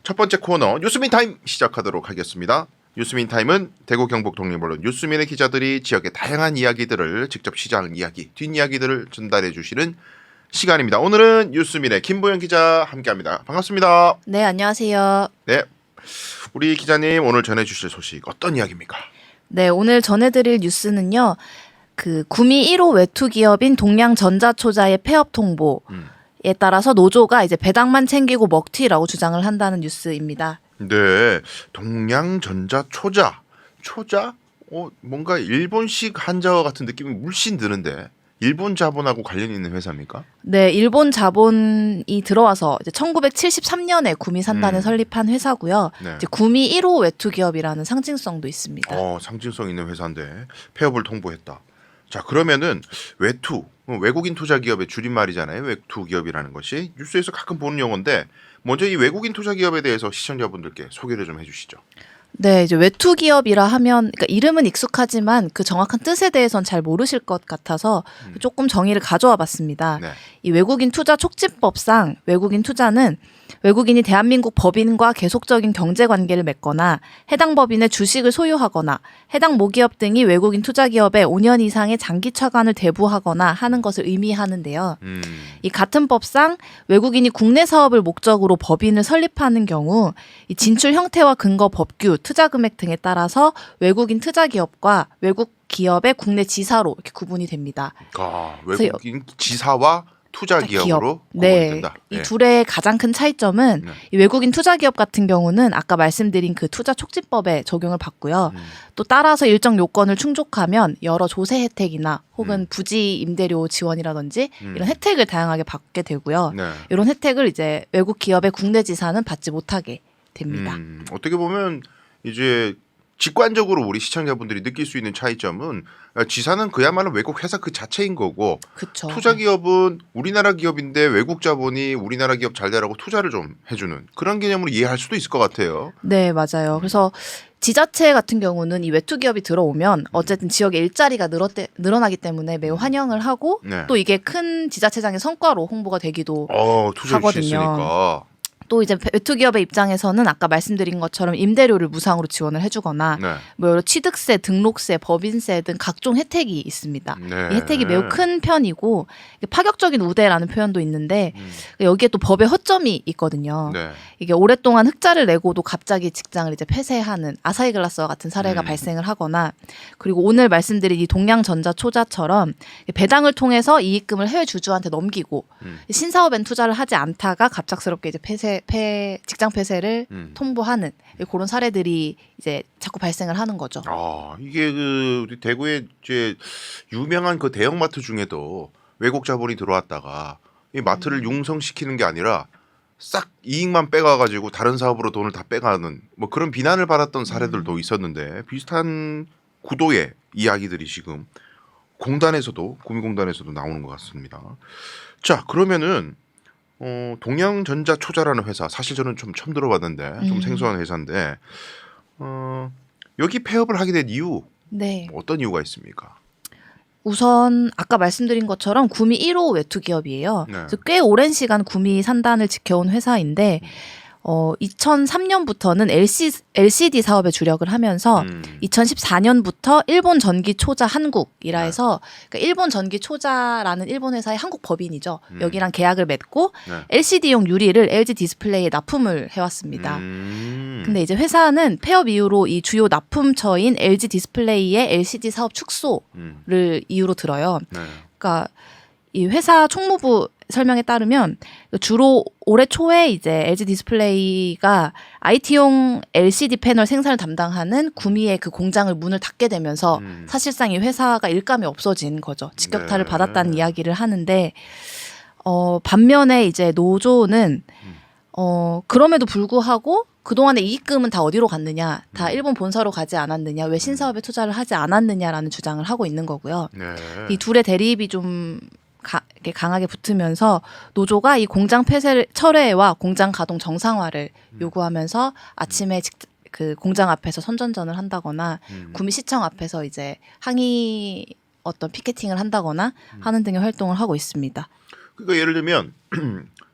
첫 번째 코너 뉴스민 타임 시작하도록 하겠습니다. 뉴스민 타임은 대구 경북 독립언론 뉴스민의 기자들이 지역의 다양한 이야기들을 직접 시장 이야기, 뒷이야기들을 전달해 주시는 시간입니다. 오늘은 뉴스민의 김보영 기자 함께합니다. 반갑습니다. 네, 안녕하세요. 네, 우리 기자님 오늘 전해주실 소식 어떤 이야기입니까? 네, 오늘 전해드릴 뉴스는요. 구미 1호 외투 기업인 동양전자초자의 폐업 통보에 따라서 노조가 이제 배당만 챙기고 먹튀라고 주장을 한다는 뉴스입니다. 네, 동양전자초자, 초자? 뭔가 일본식 한자어 같은 느낌이 물씬 드는데 일본 자본하고 관련 있는 회사입니까? 네, 일본 자본이 들어와서 이제 1973년에 구미 산단을 설립한 회사고요. 네. 이제 구미 1호 외투 기업이라는 상징성도 있습니다. 상징성 있는 회사인데 폐업을 통보했다. 자, 그러면은 외투, 외국인 투자 기업의 줄임말이잖아요. 외투 기업이라는 것이 뉴스에서 가끔 보는 용어인데 먼저 이 외국인 투자 기업에 대해서 시청자분들께 소개를 좀 해주시죠. 네, 이제 외투 기업이라 하면 그러니까 이름은 익숙하지만 그 정확한 뜻에 대해서는 잘 모르실 것 같아서 조금 정의를 가져와 봤습니다. 네. 이 외국인 투자 촉진법상 외국인 투자는 외국인이 대한민국 법인과 계속적인 경제 관계를 맺거나 해당 법인의 주식을 소유하거나 해당 모기업 등이 외국인 투자 기업에 5년 이상의 장기 차관을 대부하거나 하는 것을 의미하는데요. 이 같은 법상 외국인이 국내 사업을 목적으로 법인을 설립하는 경우 이 진출 형태와 근거 법규, 투자 금액 등에 따라서 외국인 투자 기업과 외국 기업의 국내 지사로 이렇게 구분이 됩니다. 외국인 지사와 투자 기업으로 구분이 네. 된다. 이 둘의 가장 큰 차이점은 이 외국인 투자 기업 같은 경우는 아까 말씀드린 그 투자 촉진법에 적용을 받고요. 또 따라서 일정 요건을 충족하면 여러 조세 혜택이나 혹은 부지 임대료 지원이라든지 이런 혜택을 다양하게 받게 되고요. 네. 이런 혜택을 이제 외국 기업의 국내 지사는 받지 못하게 됩니다. 어떻게 보면 이제 직관적으로 우리 시청자분들이 느낄 수 있는 차이점은 지사는 그야말로 외국 회사 그 자체인 거고 그쵸. 투자 기업은 우리나라 기업인데 외국 자본이 우리나라 기업 잘 되라고 투자를 좀 해주는 그런 개념으로 이해할 수도 있을 것 같아요. 네, 맞아요. 그래서 지자체 같은 경우는 이 외투 기업이 들어오면 어쨌든 지역의 일자리가 늘어나기 때문에 매우 환영을 하고 네. 또 이게 큰 지자체장의 성과로 홍보가 되기도 투자 하거든요. 유치했으니까. 또 이제 외투 기업의 입장에서는 아까 말씀드린 것처럼 임대료를 무상으로 지원을 해주거나 네. 뭐 여러 취득세, 등록세, 법인세 등 각종 혜택이 있습니다. 네. 이 혜택이 매우 큰 편이고 파격적인 우대라는 표현도 있는데 여기에 또 법의 허점이 있거든요. 네. 이게 오랫동안 흑자를 내고도 갑자기 직장을 이제 폐쇄하는 아사히글라스와 같은 사례가 발생을 하거나 그리고 오늘 말씀드린 이 동양전자초자처럼 배당을 통해서 이익금을 해외 주주한테 넘기고 신사업엔 투자를 하지 않다가 갑작스럽게 이제 직장 폐쇄를 통보하는 그런 사례들이 이제 자꾸 발생을 하는 거죠. 이게 우리 대구에 이제 유명한 그 대형마트 중에도 외국 자본이 들어왔다가 이 마트를 융성시키는 게 아니라 싹 이익만 빼가가지고 다른 사업으로 돈을 다 빼가는 뭐 그런 비난을 받았던 사례들도 있었는데 비슷한 구도의 이야기들이 지금 구미공단에서도 나오는 것 같습니다. 자, 그러면은 동양전자초자라는 회사 사실 저는 좀 처음 들어봤는데 좀 생소한 회사인데 여기 폐업을 하게 된 이유 네. 어떤 이유가 있습니까? 우선 아까 말씀드린 것처럼 구미 1호 외투 기업이에요. 네. 그래서 꽤 오랜 시간 구미 산단을 지켜온 회사인데 2003년부터는 LCD 사업에 주력을 하면서 2014년부터 일본 전기 초자 한국이라 해서 그러니까 일본 전기 초자라는 일본 회사의 한국 법인이죠. 여기랑 계약을 맺고 LCD용 유리를 LG 디스플레이에 납품을 해왔습니다. 근데 이제 회사는 폐업 이후로 이 주요 납품처인 LG 디스플레이의 LCD 사업 축소를 이유로 들어요. 그러니까 이 회사 총무부 설명에 따르면 주로 올해 초에 이제 LG 디스플레이가 IT용 LCD 패널 생산을 담당하는 구미의 그 공장을 문을 닫게 되면서 사실상 이 회사가 일감이 없어진 거죠. 직격탄을 받았다는 이야기를 하는데 반면에 이제 노조는 그럼에도 불구하고 그동안의 이익금은 다 어디로 갔느냐, 다 일본 본사로 가지 않았느냐, 왜 신사업에 투자를 하지 않았느냐라는 주장을 하고 있는 거고요. 이 둘의 대립이 좀 이렇게 강하게 붙으면서 노조가 이 공장 폐쇄 철회와 공장 가동 정상화를 요구하면서 아침에 그 공장 앞에서 선전전을 한다거나 구미시청 앞에서 이제 항의 어떤 피켓팅을 한다거나 하는 등의 활동을 하고 있습니다. 그러니까 예를 들면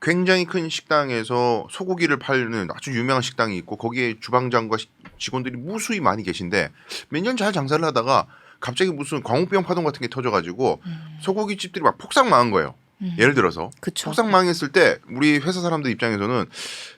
굉장히 큰 식당에서 소고기를 팔는 아주 유명한 식당이 있고 거기에 주방장과 직원들이 무수히 많이 계신데 몇 년 잘 장사를 하다가 갑자기 무슨 광우병 파동 같은 게 터져가지고 소고기 집들이 막 폭삭 망한 거예요. 예를 들어서 그쵸. 폭삭 망했을 때 우리 회사 사람들 입장에서는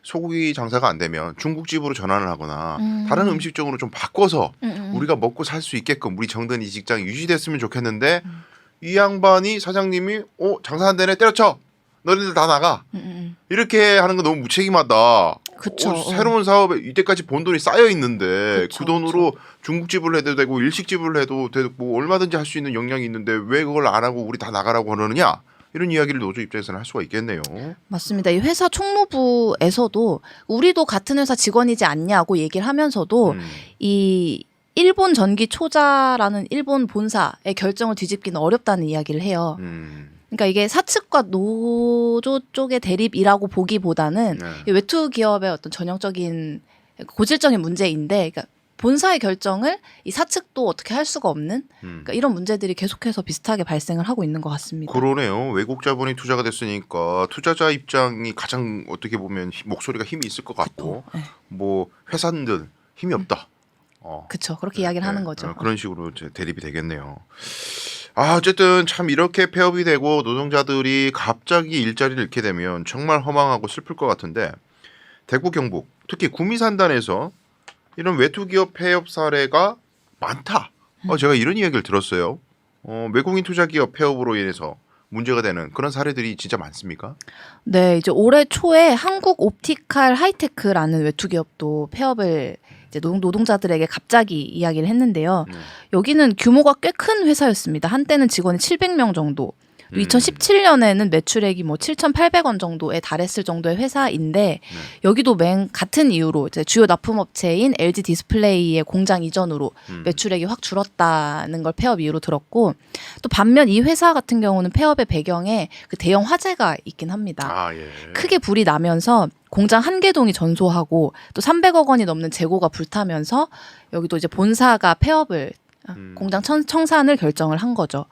소고기 장사가 안 되면 중국집으로 전환을 하거나 다른 음식점으로 좀 바꿔서 우리가 먹고 살 수 있게끔 우리 정든 이 직장이 유지됐으면 좋겠는데 이 양반이 사장님이 장사 안 되네 때려쳐 너희들 다 나가 이렇게 하는 거 너무 무책임하다. 그쵸. 새로운 사업에 이때까지 번 돈이 쌓여 있는데 그쵸, 그 돈으로 중국집을 해도 되고 일식집을 해도 되고 얼마든지 할 수 있는 역량이 있는데 왜 그걸 안 하고 우리 다 나가라고 그러느냐 이런 이야기를 노조 입장에서는 할 수가 있겠네요. 맞습니다. 이 회사 총무부에서도 우리도 같은 회사 직원이지 않냐고 얘기를 하면서도 이 일본 전기 초자라는 일본 본사의 결정을 뒤집기는 어렵다는 이야기를 해요. 그러니까 이게 사측과 노조 쪽의 대립이라고 보기보다는 이 외투 기업의 어떤 전형적인 고질적인 문제인데, 그러니까 본사의 결정을 이 사측도 어떻게 할 수가 없는 그러니까 이런 문제들이 계속해서 비슷하게 발생을 하고 있는 것 같습니다. 그러네요. 외국 자본이 투자가 됐으니까 투자자 입장이 가장 어떻게 보면 목소리가 힘이 있을 것 같고 네. 뭐 회사들 힘이 없다. 그렇죠. 그렇게 이야기를 하는 거죠. 그런 식으로 이제 대립이 되겠네요. 어쨌든 참 이렇게 폐업이 되고 노동자들이 갑자기 일자리를 잃게 되면 정말 허망하고 슬플 것 같은데 대구 경북 특히 구미산단에서 이런 외투기업 폐업 사례가 많다. 제가 이런 이야기를 들었어요. 외국인 투자기업 폐업으로 인해서 문제가 되는 그런 사례들이 진짜 많습니까? 네, 이제 올해 초에 한국 옵티칼 하이테크라는 외투기업도 폐업을 이제 노동자들에게 갑자기 이야기를 했는데요. 여기는 규모가 꽤 큰 회사였습니다. 한때는 직원이 700명 정도. 2017년에는 매출액이 뭐 7,800원 정도에 달했을 정도의 회사인데 여기도 같은 이유로 이제 주요 납품업체인 LG 디스플레이의 공장 이전으로 매출액이 확 줄었다는 걸 폐업 이유로 들었고 또 반면 이 회사 같은 경우는 폐업의 배경에 그 대형 화재가 있긴 합니다. 크게 불이 나면서 공장 한 개동이 전소하고 또 300억 원이 넘는 재고가 불타면서 여기도 이제 본사가 폐업을 공장 청산을 결정을 한 거죠.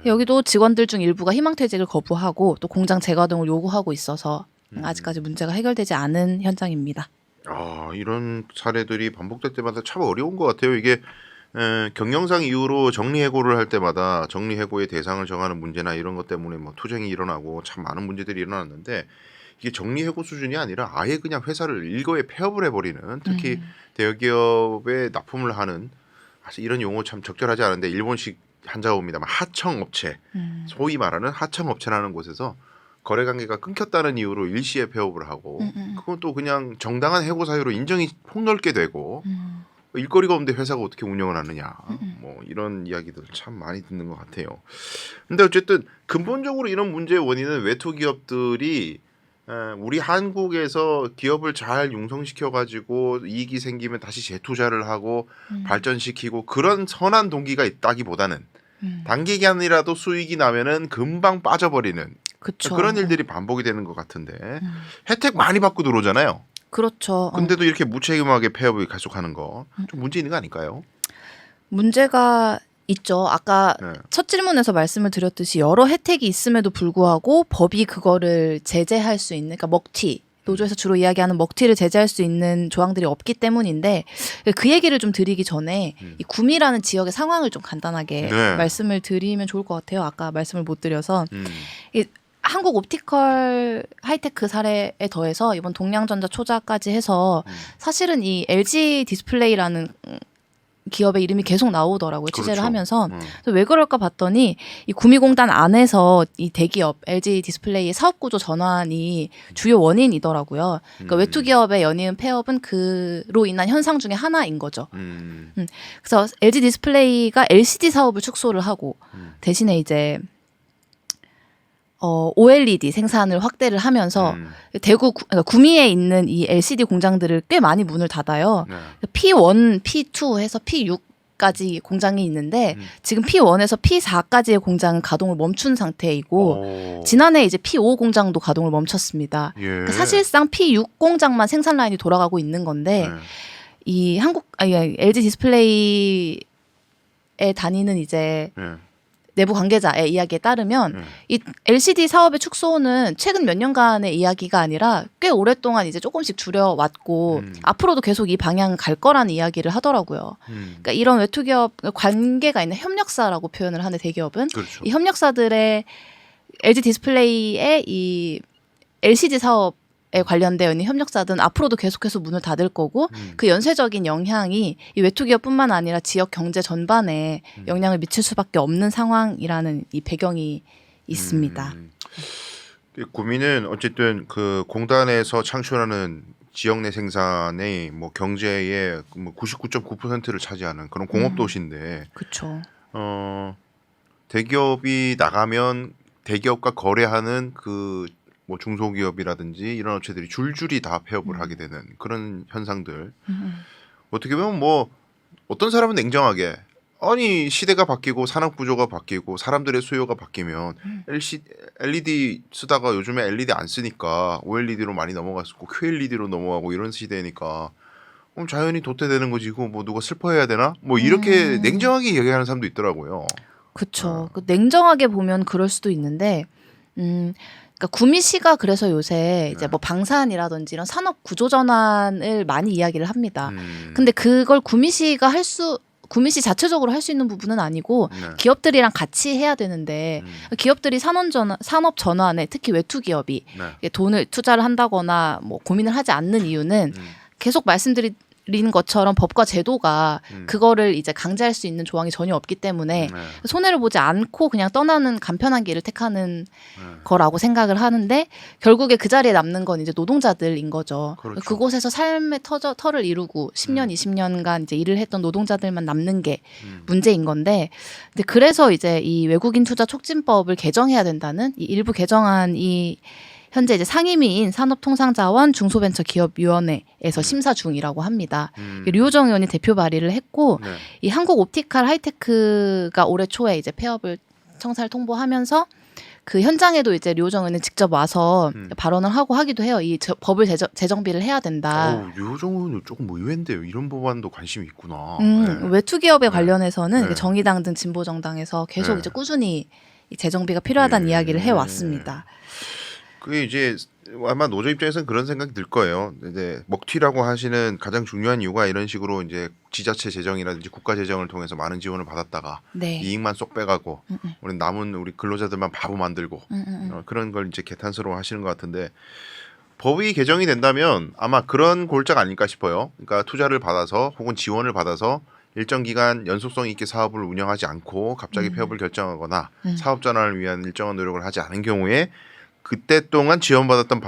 여기도 직원들 중 일부가 희망퇴직을 거부하고 또 공장 재가동을 요구하고 있어서 아직까지 문제가 해결되지 않은 현장입니다. 이런 사례들이 반복될 때마다 참 어려운 것 같아요. 이게 경영상 이유로 정리해고를 할 때마다 정리해고의 대상을 정하는 문제나 이런 것 때문에 뭐 투쟁이 일어나고 참 많은 문제들이 일어났는데 이게 정리해고 수준이 아니라 아예 그냥 회사를 일거에 폐업을 해버리는 특히 대기업에 납품을 하는 사실 이런 용어 참 적절하지 않은데 일본식 한자어입니다만 하청업체 소위 말하는 하청업체라는 곳에서 거래관계가 끊겼다는 이유로 일시에 폐업을 하고 그건 또 그냥 정당한 해고 사유로 인정이 폭넓게 되고 일거리가 없는데 회사가 어떻게 운영을 하느냐 뭐 이런 이야기들 참 많이 듣는 것 같아요. 근데 어쨌든 근본적으로 이런 문제의 원인은 외투 기업들이 우리 한국에서 기업을 잘 융성시켜 가지고 이익이 생기면 다시 재투자를 하고 발전시키고 그런 선한 동기가 있다기보다는 단기 기간이라도 수익이 나면은 금방 빠져버리는 그쵸. 그런 일들이 반복이 되는 것 같은데 혜택 많이 받고 들어오잖아요. 그렇죠. 근데도 이렇게 무책임하게 폐업을 계속하는 거 좀 문제 있는 거 아닐까요? 문제가 있죠. 아까 첫 질문에서 말씀을 드렸듯이 여러 혜택이 있음에도 불구하고 법이 그거를 제재할 수 있는, 그러니까 먹튀, 노조에서 주로 이야기하는 먹튀를 제재할 수 있는 조항들이 없기 때문인데 그 얘기를 좀 드리기 전에 이 구미라는 지역의 상황을 좀 간단하게 말씀을 드리면 좋을 것 같아요. 아까 말씀을 못 드려서 한국 옵티컬 하이테크 사례에 더해서 이번 동양전자 초자까지 해서 사실은 이 LG 디스플레이라는 기업의 이름이 계속 나오더라고요. 취재를 하면서. 왜 그럴까 봤더니 이 구미공단 안에서 이 대기업 LG 디스플레이의 사업구조 전환이 주요 원인이더라고요. 그러니까 외투 기업의 연이은 폐업은 그로 인한 현상 중에 하나인 거죠. 그래서 LG 디스플레이가 LCD 사업을 축소를 하고 대신에 이제 OLED 생산을 확대를 하면서 대구 그러니까 구미에 있는 이 LCD 공장들을 꽤 많이 문을 닫아요. P1, P2 해서 P6까지 공장이 있는데 지금 P1에서 P4까지의 공장은 가동을 멈춘 상태이고 지난해 이제 P5 공장도 가동을 멈췄습니다. 그러니까 사실상 P6 공장만 생산 라인이 돌아가고 있는 건데 이 LG 디스플레이에 다니는 이제 내부 관계자의 이야기에 따르면 이 LCD 사업의 축소는 최근 몇 년간의 이야기가 아니라 꽤 오랫동안 이제 조금씩 줄여왔고 앞으로도 계속 이 방향 갈 거라는 이야기를 하더라고요. 그러니까 이런 외투기업 관계가 있는 협력사라고 표현을 하는 대기업은 그렇죠. 이 협력사들의 LG 디스플레이의 이 LCD 사업에 관련되어 있는 협력사들은 앞으로도 계속해서 문을 닫을 거고 그 연쇄적인 영향이 이 외투기업뿐만 아니라 지역 경제 전반에 영향을 미칠 수밖에 없는 상황이라는 이 배경이 있습니다. 고민은 어쨌든 그 공단에서 창출하는 지역 내 생산의 뭐 경제의 뭐 99.9%를 차지하는 그런 공업 도시인데 그렇죠. 대기업이 나가면 대기업과 거래하는 그 뭐 중소기업이라든지 이런 업체들이 줄줄이 다 폐업을 하게 되는 그런 현상들. 어떻게 보면 뭐 어떤 사람은 냉정하게 아니 시대가 바뀌고 산업 구조가 바뀌고 사람들의 수요가 바뀌면 LED 쓰다가 요즘에 LED 안 쓰니까 OLED로 많이 넘어갔고 QLED로 넘어가고 이런 시대니까 그럼 자연히 도태되는 거지. 뭐 누가 슬퍼해야 되나? 뭐 이렇게 냉정하게 얘기하는 사람도 있더라고요. 그렇죠. 냉정하게 보면 그럴 수도 있는데, 그러니까 구미시가 그래서 요새 이제 뭐 방산이라든지 이런 산업 구조 전환을 많이 이야기를 합니다. 근데 그걸 구미시 자체적으로 할 수 있는 부분은 아니고 기업들이랑 같이 해야 되는데 기업들이 산업 전환에 특히 외투 기업이 돈을 투자를 한다거나 뭐 고민을 하지 않는 이유는 계속 말씀드린 것처럼 법과 제도가 그거를 이제 강제할 수 있는 조항이 전혀 없기 때문에 손해를 보지 않고 그냥 떠나는 간편한 길을 택하는 거라고 생각을 하는데 결국에 그 자리에 남는 건 이제 노동자들인 거죠. 그렇죠. 그곳에서 삶의 터를 이루고 10년, 20년간 이제 일을 했던 노동자들만 남는 게 문제인 건데, 근데 그래서 이제 이 외국인 투자 촉진법을 개정해야 된다는 이 일부 개정안이 현재 이제 상임위인 산업통상자원 중소벤처기업위원회에서 심사 중이라고 합니다. 류호정 의원이 대표 발의를 했고 이 한국옵티칼 하이테크가 올해 초에 이제 폐업을 청사를 통보하면서 그 현장에도 이제 류호정 의원이 직접 와서 발언을 하고 하기도 해요. 이 법을 재정비를 해야 된다. 류호정 의원은 조금 의외인데요. 이런 법안도 관심이 있구나. 외투 기업에 관련해서는 정의당 등 진보 정당에서 계속 이제 꾸준히 이 재정비가 필요하다는 이야기를 해 왔습니다. 그게 이제 아마 노조 입장에서는 그런 생각이 들 거예요. 이제 먹튀라고 하시는 가장 중요한 이유가 이런 식으로 이제 지자체 재정이라든지 국가 재정을 통해서 많은 지원을 받았다가 이익만 쏙 빼가고 우리 남은 우리 근로자들만 바보 만들고 그런 걸 이제 개탄스러워 하시는 것 같은데, 법이 개정이 된다면 아마 그런 골자가 아닐까 싶어요. 그러니까 투자를 받아서 혹은 지원을 받아서 일정 기간 연속성 있게 사업을 운영하지 않고 갑자기 폐업을 결정하거나 사업 전환을 위한 일정한 노력을 하지 않은 경우에 그때 동안 지원받았던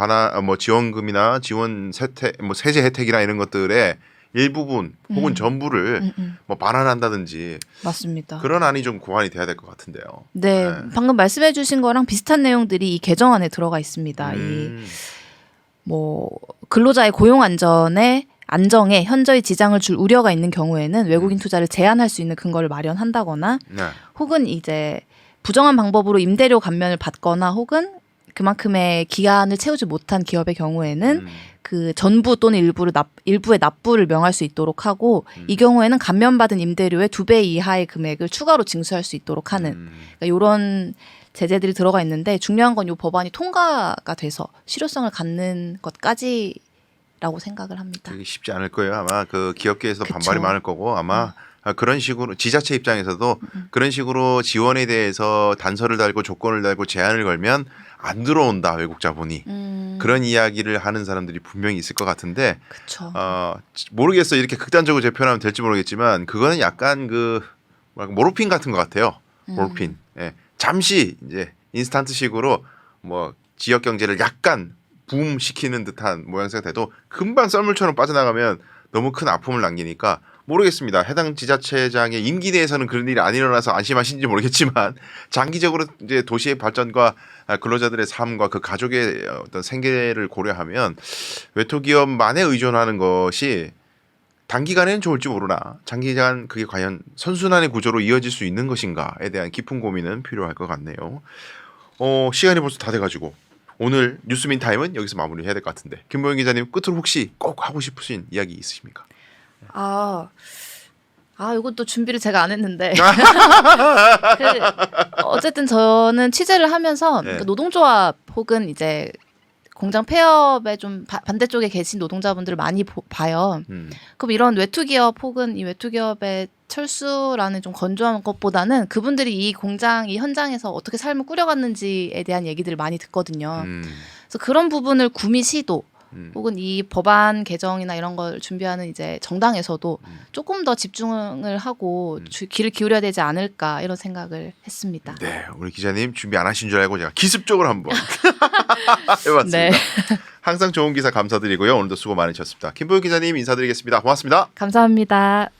지원금이나 지원 세제 혜택이나 이런 것들의 일부분 혹은 전부를 뭐 반환한다든지 맞습니다. 그런 안이 좀 고안이 돼야 될 것 같은데요. 네, 방금 말씀해주신 거랑 비슷한 내용들이 이 개정안에 들어가 있습니다. 이 뭐 근로자의 고용 안정에 현저히 지장을 줄 우려가 있는 경우에는 외국인 투자를 제한할 수 있는 근거를 마련한다거나 혹은 이제 부정한 방법으로 임대료 감면을 받거나 혹은 그만큼의 기간을 채우지 못한 기업의 경우에는 그 전부 또는 일부의 납부를 명할 수 있도록 하고 이 경우에는 감면받은 임대료의 2배 이하의 금액을 추가로 징수할 수 있도록 하는 그러니까 이런 제재들이 들어가 있는데, 중요한 건 이 법안이 통과가 돼서 실효성을 갖는 것까지라고 생각을 합니다. 되게 쉽지 않을 거예요. 아마 그 기업계에서 그쵸. 반발이 많을 거고 아마 그런 식으로 지자체 입장에서도 그런 식으로 지원에 대해서 단서를 달고 조건을 달고 제한을 걸면 안 들어온다 외국 자본이 그런 이야기를 하는 사람들이 분명히 있을 것 같은데 모르겠어. 이렇게 극단적으로 제 표현하면 될지 모르겠지만 그거는 약간 그 모르핀 같은 것 같아요. 모르핀. 예. 잠시 이제 인스턴트식으로 뭐 지역 경제를 약간 붐 시키는 듯한 모양새가 돼도 금방 썰물처럼 빠져나가면 너무 큰 아픔을 남기니까 모르겠습니다. 해당 지자체장의 임기 내에서는 그런 일이 안 일어나서 안심하신지 모르겠지만 장기적으로 이제 도시의 발전과 근로자들의 삶과 그 가족의 어떤 생계를 고려하면 외토기업만에 의존하는 것이 단기간에는 좋을지 모르나 장기간 그게 과연 선순환의 구조로 이어질 수 있는 것인가에 대한 깊은 고민은 필요할 것 같네요. 시간이 벌써 다 돼가지고 오늘 뉴스민 타임은 여기서 마무리해야 될 것 같은데, 김보영 기자님 끝으로 혹시 꼭 하고 싶으신 이야기 있으십니까? 아, 이것도 준비를 제가 안 했는데. 어쨌든 저는 취재를 하면서 네. 노동조합 혹은 이제 공장 폐업에 좀 반대쪽에 계신 노동자분들을 많이 봐요. 그럼 이런 외투기업 혹은 이 외투기업의 철수라는 좀 건조한 것보다는 그분들이 이 공장, 이 현장에서 어떻게 삶을 꾸려갔는지에 대한 얘기들을 많이 듣거든요. 그래서 그런 부분을 구미시도 혹은 이 법안 개정이나 이런 걸 준비하는 이제 정당에서도 조금 더 집중을 하고 귀를 기울여야 되지 않을까 이런 생각을 했습니다. 네, 우리 기자님 준비 안 하신 줄 알고 제가 기습적으로 한번 해봤습니다. 네. 항상 좋은 기사 감사드리고요. 오늘도 수고 많으셨습니다. 김보영 기자님 인사드리겠습니다. 고맙습니다. 감사합니다.